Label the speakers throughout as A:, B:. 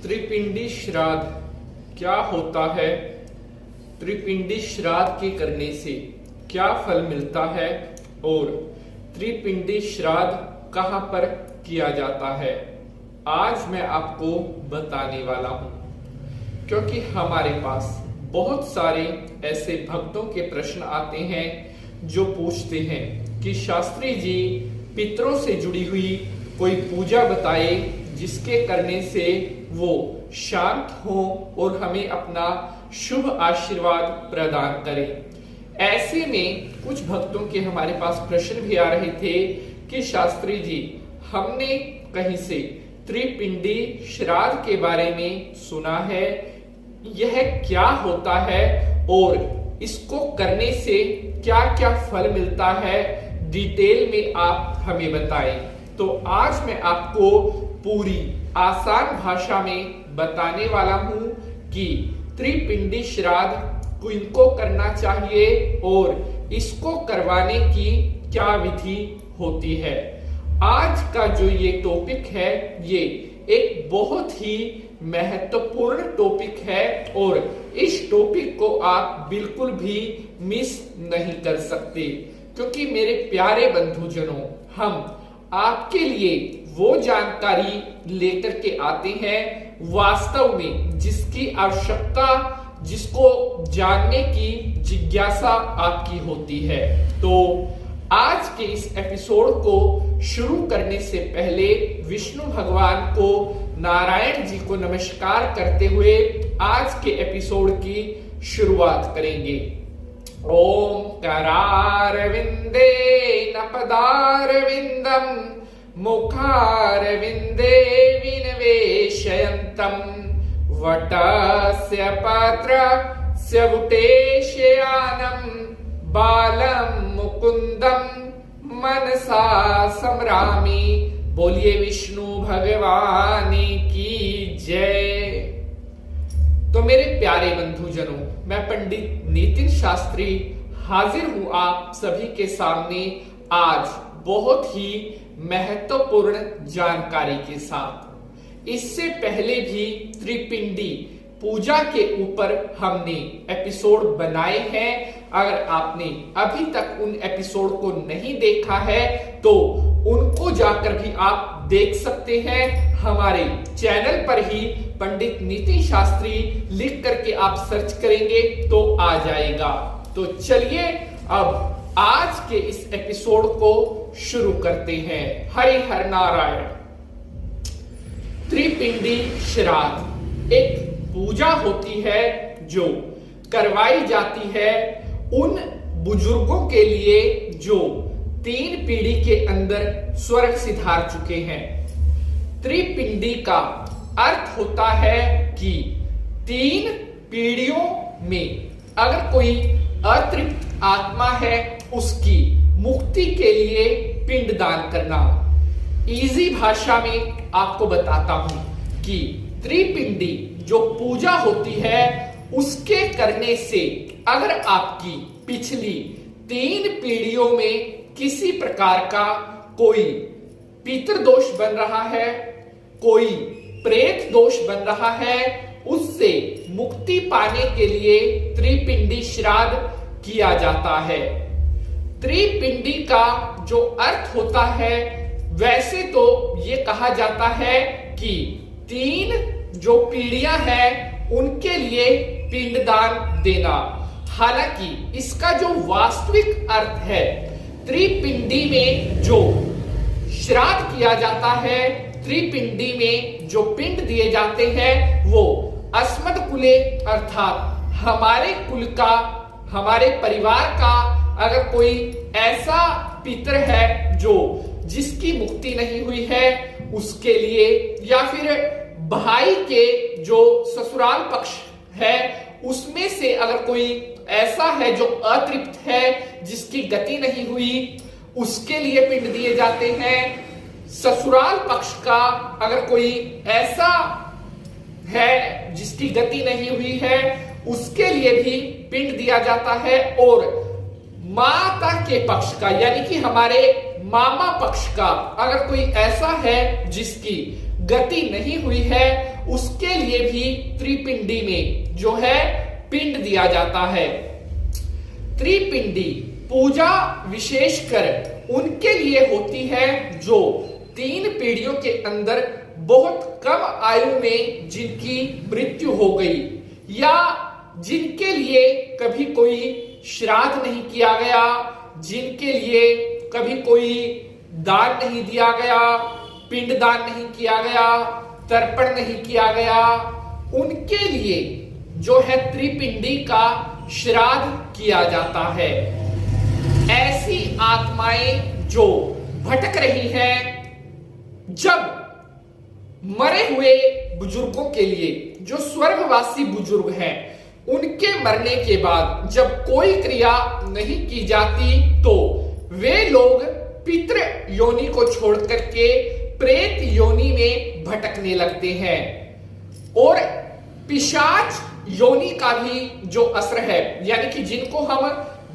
A: त्रिपिंडी श्राद्ध क्या होता है? त्रिपिंडी श्राद्ध के करने से क्या फल मिलता है और त्रिपिंडी श्राद्ध कहां पर किया जाता है, आज मैं आपको बताने वाला हूं। क्योंकि हमारे पास बहुत सारे ऐसे भक्तों के प्रश्न आते हैं जो पूछते हैं कि शास्त्री जी, पितरों से जुड़ी हुई कोई पूजा बताए जिसके करने से वो शांत हो और हमें अपना शुभ आशीर्वाद प्रदान करें। ऐसे में कुछ भक्तों के हमारे पास प्रश्न भी आ रहे थे कि शास्त्री जी, हमने कहीं से त्रिपिंडी श्राद्ध के बारे में सुना है, यह क्या होता है और इसको करने से क्या क्या फल मिलता है, डिटेल में आप हमें बताएं। तो आज मैं आपको पूरी आसान भाषा में बताने वाला हूं कि त्रिपिंडी श्राद्ध किनको करना चाहिए और इसको करवाने की क्या विधि होती है। आज का जो ये टॉपिक है, ये एक बहुत ही महत्वपूर्ण टॉपिक है और इस टॉपिक को आप बिल्कुल भी मिस नहीं कर सकते। क्योंकि मेरे प्यारे बंधुजनों, हम आपके लिए वो जानकारी लेकर के आते हैं वास्तव में जिसकी आवश्यकता, जिसको जानने की जिज्ञासा आपकी होती है। तो आज के इस एपिसोड को शुरू करने से पहले विष्णु भगवान को, नारायण जी को नमस्कार करते हुए आज के एपिसोड की शुरुआत करेंगे। ओम करारविंदे न पदारविंदम मुखारविंदे विनिवेशयन्तम वटस्य पत्रस्य वुटेशयानं बालम मुकुंदम मनसा सम्रामी। बोलिए विष्णु भगवान की जय। तो मेरे प्यारे बंधुजनों, मैं पंडित नितिन शास्त्री हाजिर हूं आप सभी के सामने आज बहुत ही महत्वपूर्ण जानकारी के साथ। इससे पहले भी त्रिपिंडी पूजा के ऊपर हमने एपिसोड बनाए हैं। अगर आपने अभी तक उन एपिसोड को नहीं देखा है तो उनको जाकर भी आप देख सकते हैं। हमारे चैनल पर ही पंडित नितिन शास्त्री लिख करके आप सर्च करेंगे तो आ जाएगा। तो चलिए अब आज के इस एपिसोड को शुरू करते हैं। हरि हर नारायण। त्रिपिंडी श्राद्ध एक पूजा होती है जो करवाई जाती है उन बुजुर्गों के लिए जो 3 पीढ़ी के अंदर स्वर्ग सिधार चुके हैं। त्रिपिंडी का अर्थ होता है कि 3 पीढ़ियों में अगर कोई अतृप्त आत्मा है उसकी मुक्ति के लिए पिंड दान करना। इजी भाषा में आपको बताता हूं कि त्रिपिंडी जो पूजा होती है उसके करने से अगर आपकी पिछली 3 पीढ़ियों में किसी प्रकार का कोई पितृदोष बन रहा है, कोई प्रेत दोष बन रहा है, उससे मुक्ति पाने के लिए त्रिपिंडी श्राद्ध किया जाता है। त्रिपिंडी का जो अर्थ होता है, वैसे तो ये कहा जाता है कि 3 जो पीढ़ियां हैं उनके लिए पिंडदान देना। हालांकि इसका जो वास्तविक अर्थ है, त्रिपिंडी में जो श्राद्ध किया जाता है, त्रिपिंडी में जो पिंड दिए जाते हैं, वो अस्मद कुले अर्थात हमारे कुल का, हमारे परिवार का अगर कोई ऐसा पितर है जो जिसकी मुक्ति नहीं हुई है उसके लिए, या फिर भाई के जो ससुराल पक्ष है उसमें से अगर कोई ऐसा है जो अतृप्त है, जिसकी गति नहीं हुई, उसके लिए पिंड दिए जाते हैं। ससुराल पक्ष का अगर कोई ऐसा है जिसकी गति नहीं हुई है, उसके लिए भी पिंड दिया जाता है। और माता के पक्ष का यानी कि हमारे मामा पक्ष का अगर कोई ऐसा है जिसकी गति नहीं हुई है, उसके लिए भी त्रिपिंडी में जो है पिंड दिया जाता है। त्रिपिंडी पूजा विशेषकर उनके लिए होती है जो 3 पीढ़ियों के अंदर बहुत कम आयु में जिनकी मृत्यु हो गई या जिनके लिए कभी कोई श्राद्ध नहीं किया गया, जिनके लिए कभी कोई दान नहीं दिया गया, पिंड दान नहीं किया गया, तर्पण नहीं किया गया, उनके लिए जो है त्रिपिंडी का श्राद्ध किया जाता है। ऐसी आत्माएं जो भटक रही हैं, जब मरे हुए बुजुर्गों के लिए, जो स्वर्गवासी बुजुर्ग हैं, उनके मरने के बाद जब कोई क्रिया नहीं की जाती तो वे लोग पितृ योनि को छोड़ करके प्रेत योनि में भटकने लगते हैं। और पिशाच योनि का भी जो असर है, यानी कि जिनको हम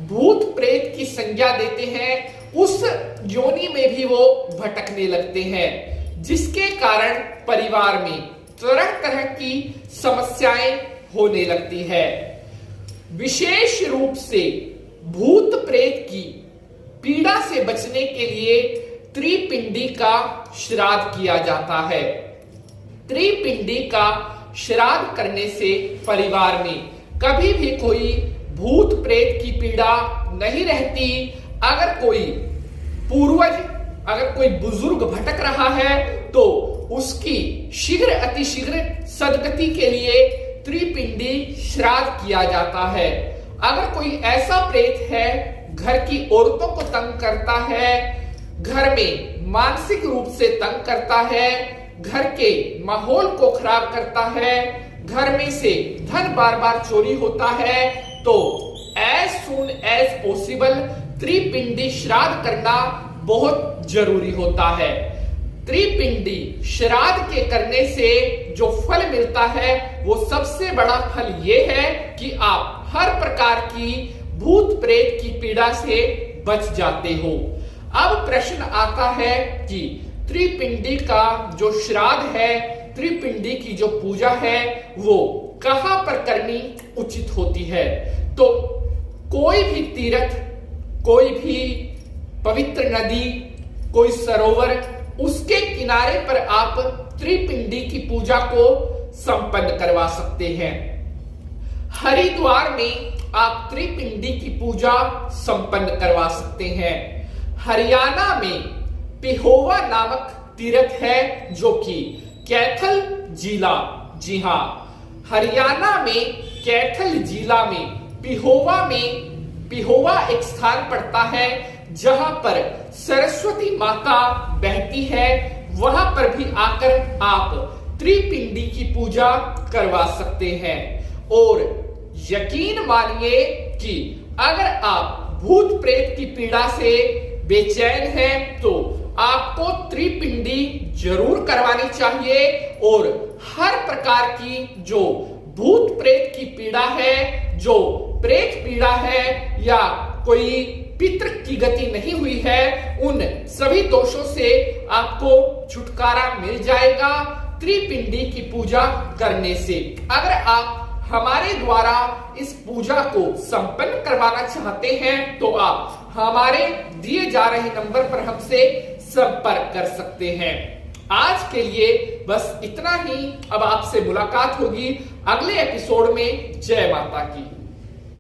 A: भूत प्रेत की संज्ञा देते हैं, उस योनि में भी वो भटकने लगते हैं, जिसके कारण परिवार में तरह तरह की समस्याएं होने लगती है। विशेष रूप से भूत प्रेत की पीड़ा से बचने के लिए त्रिपिंडी का श्राद्ध किया जाता है। त्रिपिंडी का श्राद्ध करने से परिवार में कभी भी कोई भूत प्रेत की पीड़ा नहीं रहती। अगर कोई पूर्वज, अगर कोई बुजुर्ग भटक रहा है तो उसकी शीघ्र अतिशीघ्र सदगति के लिए त्रिपिंडी श्राद्ध किया जाता है। अगर कोई ऐसा प्रेत है, घर की औरतों को तंग करता है, घर में मानसिक रूप से तंग करता है, घर के माहौल को खराब करता है, घर में से धन बार बार चोरी होता है, तो एज सून एज पॉसिबल त्रिपिंडी श्राद्ध करना बहुत जरूरी होता है। त्रिपिंडी श्राद्ध के करने से जो फल मिलता है वो सबसे बड़ा फल ये है कि आप हर प्रकार की भूत प्रेत की पीड़ा से बच जाते हो। अब प्रश्न आता है कि त्रिपिंडी का जो श्राद्ध है, त्रिपिंडी की जो पूजा है, वो कहां पर करनी उचित होती है? तो कोई भी तीर्थ, कोई भी पवित्र नदी, कोई सरोवर, उसके किनारे पर आप त्रिपिंडी की पूजा को संपन्न करवा सकते हैं। हरिद्वार में आप त्रिपिंडी की पूजा संपन्न करवा सकते हैं। हरियाणा में पिहोवा नामक तीर्थ है जो कि कैथल जिला, जी हां, हरियाणा में कैथल जिला में पिहोवा एक स्थान पड़ता है जहां पर सरस्वती माता बहती है। वहां पर भी आकर आप त्रिपिंडी की पूजा करवा सकते हैं। और यकीन मानिए कि अगर आप भूत प्रेत की पीड़ा से बेचैन हैं तो आपको त्रिपिंडी जरूर करवानी चाहिए। और हर प्रकार की जो भूत प्रेत की पीड़ा है, जो प्रेत पीड़ा है या कोई पितृ की गति नहीं हुई है, उन सभी दोषों से आपको छुटकारा मिल जाएगा त्रिपिंडी की पूजा करने से। अगर आप हमारे द्वारा इस पूजा को संपन्न करवाना चाहते हैं तो आप हमारे दिए जा रहे नंबर पर हमसे संपर्क कर सकते हैं। आज के लिए बस इतना ही। अब आपसे मुलाकात होगी अगले एपिसोड में। जय माता की।